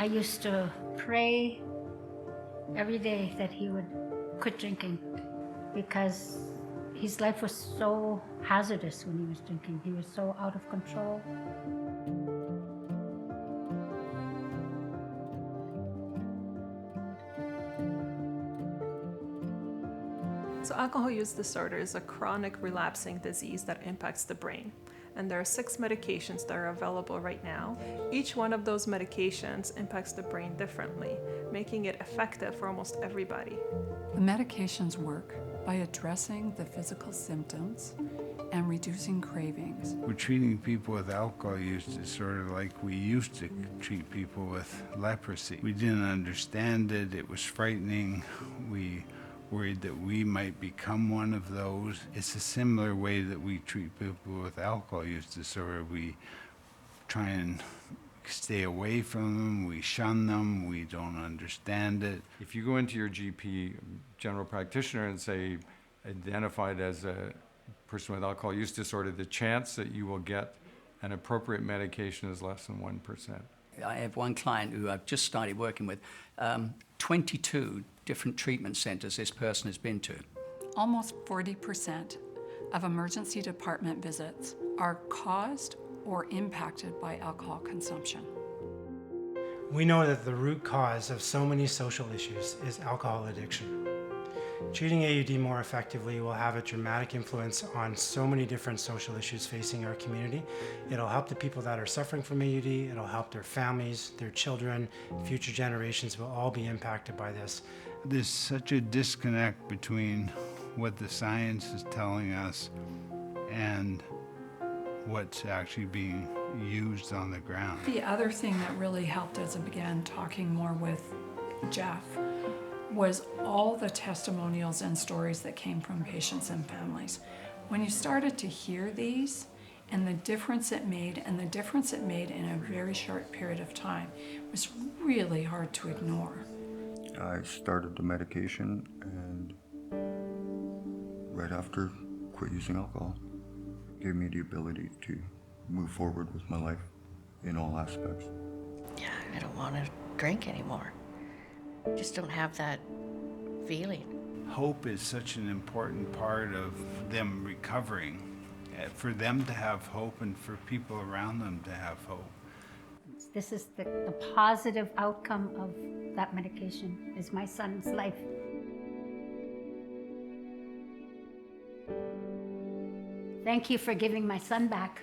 I used to pray every day that he would quit drinking because his life was so hazardous when he was drinking. He was so out of control. So alcohol use disorder is a chronic relapsing disease that impacts the brain. And there are 6 medications that are available right now. Each one of those medications impacts the brain differently, making it effective for almost everybody. The medications work by addressing the physical symptoms and reducing cravings. We're treating people with alcohol use disorder like we used to treat people with leprosy. We didn't understand it. It was frightening. We worried that we might become one of those. It's a similar way that we treat people with alcohol use disorder. We try and stay away from them, we shun them, we don't understand it. If you go into your GP, general practitioner, and say, identified as a person with alcohol use disorder, the chance that you will get an appropriate medication is less than 1%. I have one client who I've just started working with, 22 different treatment centers this person has been to. Almost 40% of emergency department visits are caused or impacted by alcohol consumption. We know that the root cause of so many social issues is alcohol addiction. Treating AUD more effectively will have a dramatic influence on so many different social issues facing our community. It'll help the people that are suffering from AUD, it'll help their families, their children, future generations will all be impacted by this. There's such a disconnect between what the science is telling us and what's actually being used on the ground. The other thing that really helped as I began talking more with Jeff was all the testimonials and stories that came from patients and families. When you started to hear these and the difference it made, and the difference it made in a very short period of time, was really hard to ignore. I started the medication and right after quit using alcohol. Gave me the ability to move forward with my life in all aspects. Yeah, I don't want to drink anymore. Just don't have that feeling. Hope is such an important part of them recovering. For them to have hope and for people around them to have hope. This is the positive outcome of that medication, is my son's life. Thank you for giving my son back.